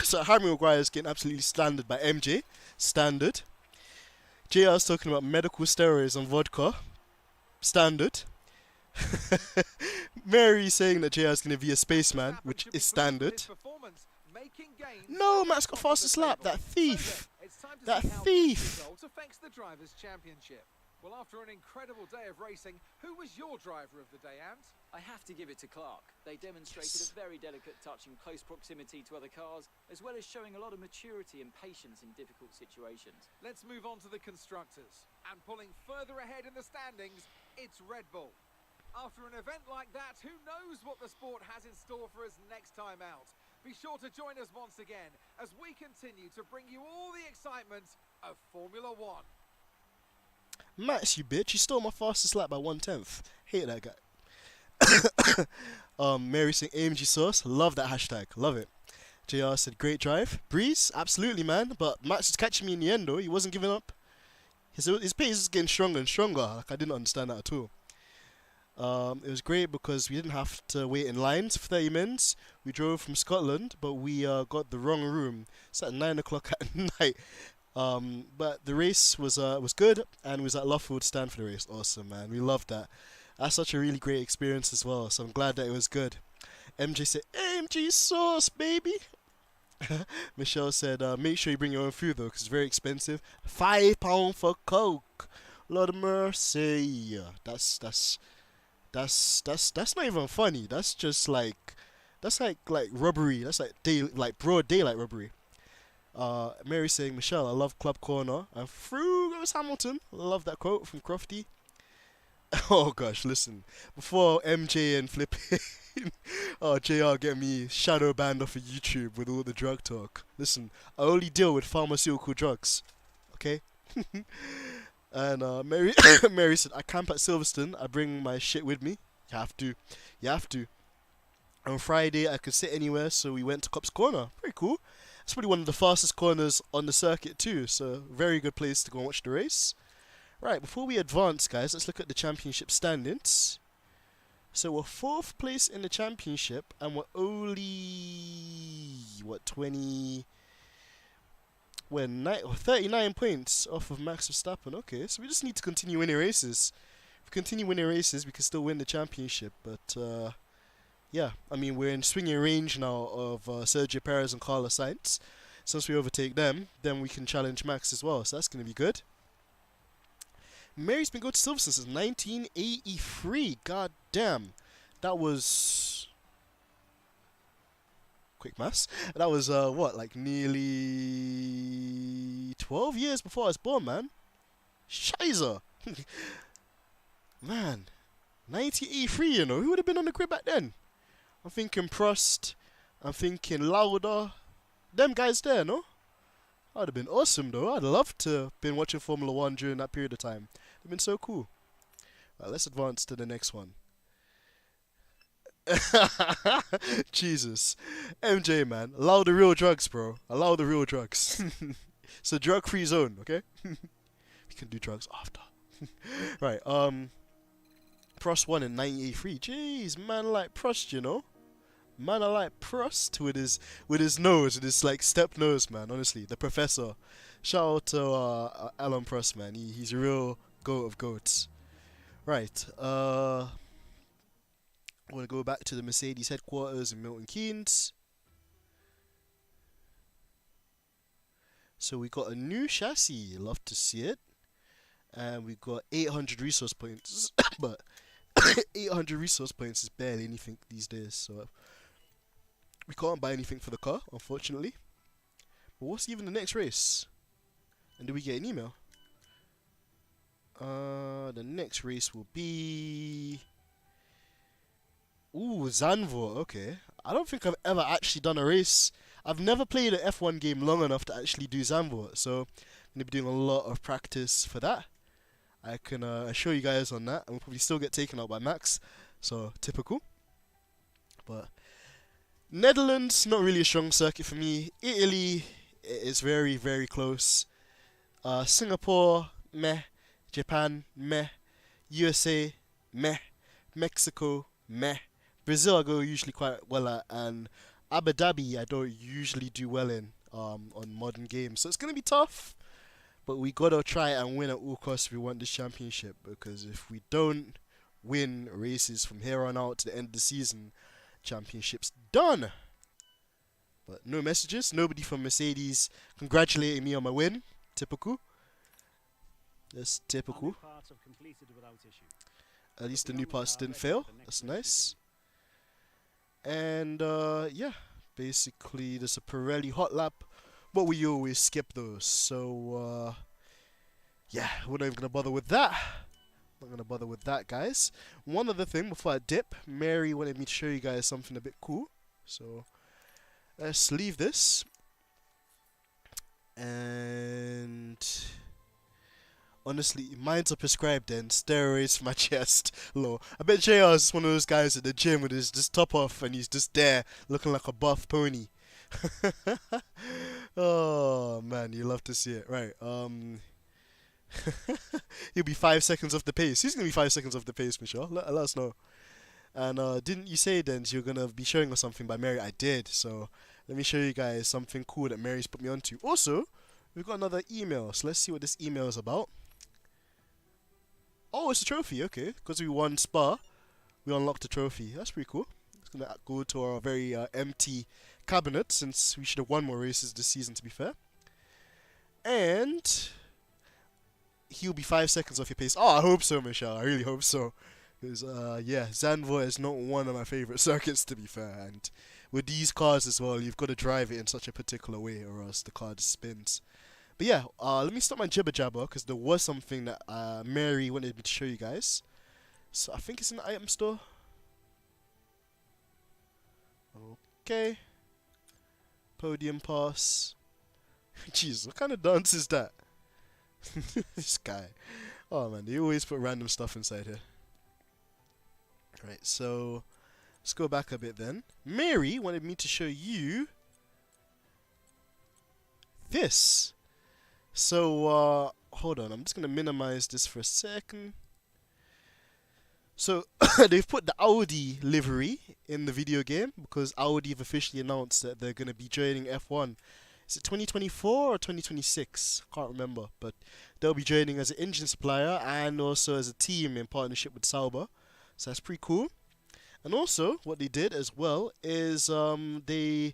So Harry Maguire is getting absolutely standard by MJ. Standard. JR's talking about medical steroids and vodka. Standard. Mary saying that JR's going to be a spaceman, Verstappen which should be is pleased with standard. his performance, making gains No, at the Max got top of fastest the lap. table. That thief. So then, it's time to That see how thief. this result affects the Drivers' Championship. Well, after an incredible day of racing, who was your driver of the day, Ant? I have to give it to Clark. They demonstrated Yes. a very delicate touch in close proximity to other cars, as well as showing a lot of maturity and patience in difficult situations. Let's move on to the constructors. And pulling further ahead in the standings, it's Red Bull. After an event like that, who knows what the sport has in store for us next time out? Be sure to join us once again as we continue to bring you all the excitement of Formula One. Max, you bitch. You stole my fastest lap by 1/10. Hate that guy. Mary saying AMG sauce. Love that hashtag. Love it. JR said great drive. Breeze, absolutely, man. But Max was catching me in the end, though. He wasn't giving up. His pace is getting stronger and stronger. Like, I didn't understand that at all. It was great because we didn't have to wait in lines for 30 minutes. We drove from Scotland, but we got the wrong room. It's at 9 o'clock at night. But the race was good, and we was at Luffield stand for the race. Awesome, man. We loved that. That's such a really great experience as well. So I'm glad that it was good. MJ said, AMG sauce, baby. Michelle said, make sure you bring your own food though, because it's very expensive. £5 for Coke. Lord of mercy. That's not even funny. That's just like robbery. That's like broad daylight robbery. Mary saying, Michelle, I love Club Corner. And through goes Hamilton. Love that quote from Crofty. Oh gosh, listen. Before MJ and Flipping JR get me shadow banned off of YouTube with all the drug talk. Listen, I only deal with pharmaceutical drugs. Okay? And Mary Mary said, I camp at Silverstone. I bring my shit with me. You have to. You have to. On Friday, I could sit anywhere, so we went to Cops Corner. Very cool. It's probably one of the fastest corners on the circuit too, so very good place to go and watch the race. Right, before we advance, guys, let's look at the championship standings. So we're 4th place in the championship, and we're only, what, 39 points off of Max Verstappen. Okay, so we just need to continue winning races. If we continue winning races, we can still win the championship, but yeah, I mean, we're in swinging range now of Sergio Perez and Carlos Sainz. Since we overtake them, then we can challenge Max as well, so that's going to be good. Mary's been going to Silverstone since 1983. God damn. That was... Quick maths. That was, what, like nearly 12 years before I was born, man. Shizer. Man. 1983, you know. Who would have been on the grid back then? I'm thinking Prost. I'm thinking Lauda. Them guys there, no? That would have been awesome, though. I'd love to have been watching Formula 1 during that period of time. It would have been so cool. Right, let's advance to the next one. Jesus. MJ, man. Allow the real drugs, bro. Allow the real drugs. It's a drug-free zone, okay? We can do drugs after. Right, Prost won in 1983. Jeez, man like Prost, you know? Man I like Prost with his nose, with his like step nose, man. Honestly, the professor. Shout out to Alan Prost, man. He's a real goat of goats. Right, I want to go back to the Mercedes headquarters in Milton Keynes. So we got a new chassis. Love to see it. And we got 800 resource points. But 800 resource points is barely anything these days. So we can't buy anything for the car, unfortunately. But what's even the next race? And do we get an email? The next race will be... Ooh, Zandvoort, okay. I don't think I've ever actually done a race. I've never played an F1 game long enough to actually do Zandvoort, so I'm going to be doing a lot of practice for that. I can assure you guys on that. I will probably still get taken out by Max, so typical. But Netherlands, not really a strong circuit for me. Italy is very, very close. Singapore, meh. Japan, meh. USA, meh. Mexico, meh. Brazil I go usually quite well at, and Abu Dhabi I don't usually do well in on modern games. So it's gonna be tough, but we gotta try and win at all costs if we want this championship, because if we don't win races from here on out to the end of the season, championship's done. But no messages, nobody from Mercedes congratulating me on my win. Typical. That's typical. At least the new parts didn't fail. That's nice. And yeah, basically there's a Pirelli hot lap, but we always skip those. So yeah, we're not even gonna bother with that. Not gonna bother with that, guys. One other thing before I dip, Mary wanted me to show you guys something a bit cool. So let's leave this. And honestly, mine's are prescribed then. Steroids for my chest. Lol. I bet JR is one of those guys at the gym with his just top off and he's just there looking like a buff pony. Oh man, you love to see it. Right, he'll be 5 seconds off the pace. He's gonna be 5 seconds off the pace, Michelle. Let us know. And didn't you say then you're gonna be showing us something by Mary? I did. So let me show you guys something cool that Mary's put me onto. Also, we've got another email. So let's see what this email is about. Oh, it's a trophy. Okay, because we won Spa, we unlocked a trophy. That's pretty cool. It's gonna go to our very empty cabinet, since we should have won more races this season, to be fair. And he'll be 5 seconds off your pace. Oh, I hope so, Michelle. I really hope so. Because yeah, Zandvoort is not one of my favorite circuits, to be fair. And with these cars as well, you've got to drive it in such a particular way, or else the car just spins. But yeah, let me stop my jibber jabber, because there was something that Mary wanted me to show you guys. So I think it's in the item store. Okay. Podium pass. Jeez, what kind of dance is that? This guy. Oh man, they always put random stuff inside here. Right, so let's go back a bit then. Mary wanted me to show you this. So, hold on, I'm just going to minimize this for a second. So, they've put the Audi livery in the video game, because Audi have officially announced that they're going to be joining F1. Is it 2024 or 2026? Can't remember, but they'll be joining as an engine supplier and also as a team in partnership with Sauber. So that's pretty cool. And also, what they did as well is they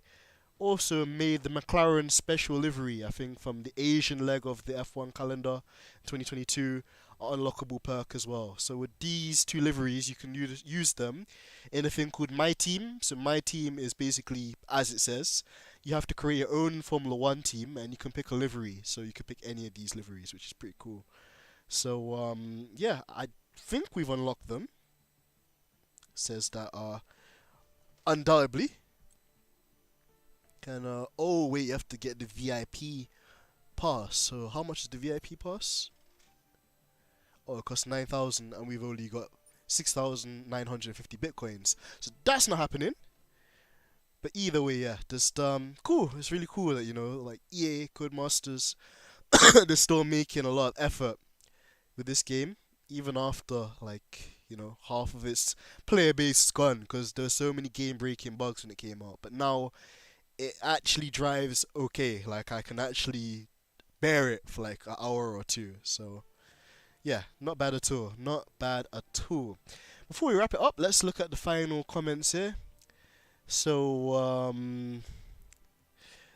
also made the McLaren special livery, I think, from the Asian leg of the F1 calendar 2022, unlockable perk as well. So with these two liveries, you can use them in a thing called My Team. So My Team is basically, as it says, you have to create your own Formula 1 team and you can pick a livery. So you can pick any of these liveries, which is pretty cool. So yeah, I think we've unlocked them. It says that undoubtedly. Oh wait, you have to get the VIP pass. So how much is the VIP pass? Oh, it costs 9,000 and we've only got 6,950 bitcoins. So that's not happening. But either way, yeah, just cool. It's really cool that like EA Codemasters, they're still making a lot of effort with this game, even after like half of its player base is gone because there's so many game breaking bugs when it came out. But now it actually drives okay. Like I can actually bear it for like an hour or two. So yeah, not bad at all. Not bad at all. Before we wrap it up, let's look at the final comments here. So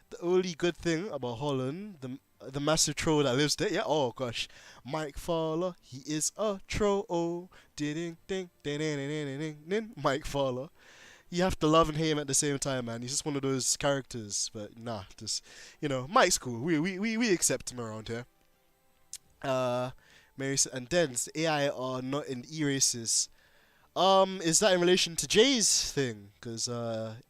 the only good thing about Holland, the massive troll that lives there, yeah. Oh gosh, Mike Fowler, he is a troll. Oh, ding ding ding ding ding ding ding. Mike Fowler, you have to love and hate him at the same time, man. He's just one of those characters. But nah, just Mike's cool. We accept him around here. Mary and Dens, the AI are not in e-races. Is that in relation to Jay's thing? Because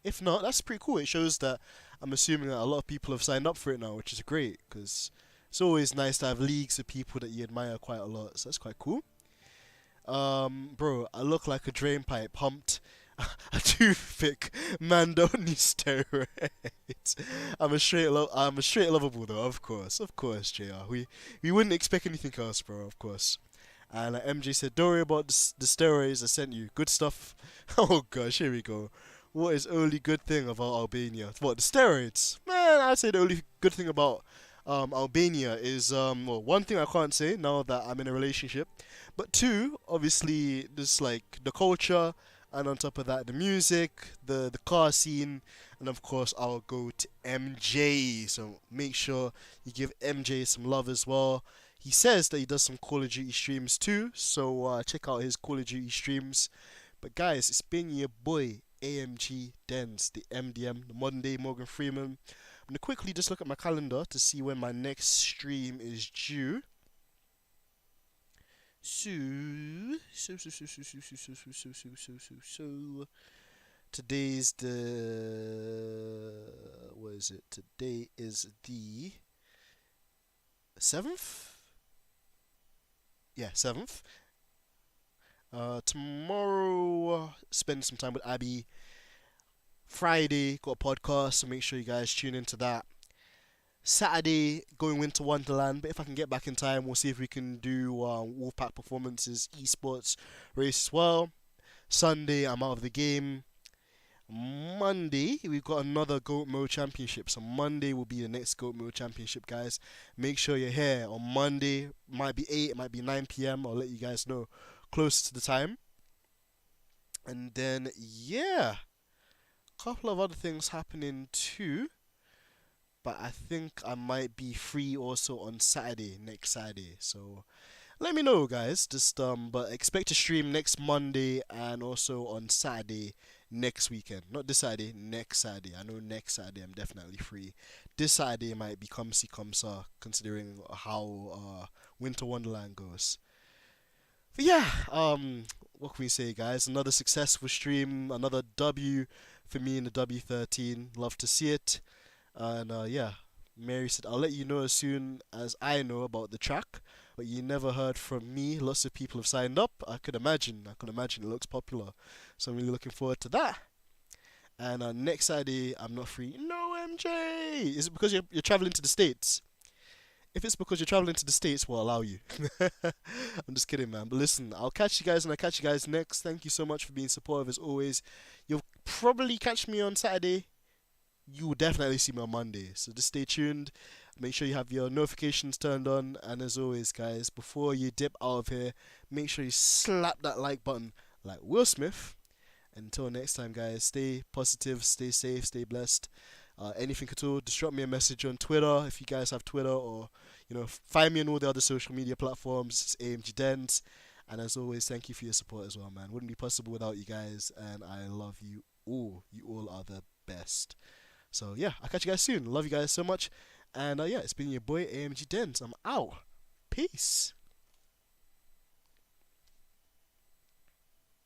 if not, that's pretty cool. It shows that I'm assuming that a lot of people have signed up for it now, which is great. Because it's always nice to have leagues of people that you admire quite a lot. So that's quite cool. Bro, I look like a drain pipe pumped a toothpick man don't need steroids. I'm a straight lovable though, of course, JR. We wouldn't expect anything else, bro, of course. And MJ said, don't worry about the steroids I sent you. Good stuff. Oh gosh, here we go. What is only good thing about Albania? What, the steroids? Man, I'd say the only good thing about Albania is well, one thing I can't say now that I'm in a relationship, but two, obviously, there's like the culture, and on top of that, the music, the car scene, and of course, I'll go to MJ. So make sure you give MJ some love as well. He says that he does some Call of Duty streams too, so check out his Call of Duty streams. But guys, it's been your boy AMG Dens, the MDM, the modern day Morgan Freeman. I'm gonna quickly just look at my calendar to see when my next stream is due. So today's what is it? Today is the 7th. Yeah, 7th. Tomorrow, spend some time with Abby. Friday, got a podcast, so make sure you guys tune into that. Saturday, going Winter Wonderland, but if I can get back in time, we'll see if we can do Wolfpack Performances esports race as well. Sunday, I'm out of the game. Monday, we've got another Goat Mode Championship, so Monday will be the next Goat Mode Championship, guys. Make sure you're here on Monday. Might be 8, it might be 9 p.m. I'll let you guys know closer to the time. And then, yeah, a couple of other things happening too. But I think I might be free also on Saturday, next Saturday. So let me know, guys. Just but expect to stream next Monday and also on Saturday next weekend. Not this Saturday, next Saturday. I know next Saturday I'm definitely free. This Saturday might be come see come saw, considering how Winter Wonderland goes. But yeah, what can we say, guys? Another successful stream, another W for me in the W13. Love to see it. And yeah, Mary said, I'll let you know as soon as I know about the track. But you never heard from me. Lots of people have signed up. I could imagine it looks popular. So I'm really looking forward to that. And next Saturday, I'm not free. No, MJ! Is it because you're traveling to the States? If it's because you're traveling to the States, we'll allow you. I'm just kidding, man. But listen, I'll catch you guys and I'll catch you guys next. Thank you so much for being supportive as always. You'll probably catch me on Saturday. You will definitely see me on Monday. So just stay tuned. Make sure you have your notifications turned on. And as always, guys, before you dip out of here, make sure you slap that like button like Will Smith. Until next time, guys, stay positive, stay safe, stay blessed. Anything at all, just drop me a message on Twitter if you guys have Twitter, or find me on all the other social media platforms. It's AMG Dens. And as always, thank you for your support as well, man. Wouldn't be possible without you guys, and I love you all. You all are the best. So yeah, I'll catch you guys soon. Love you guys so much. And yeah, it's been your boy AMG Dens. I'm out. Peace.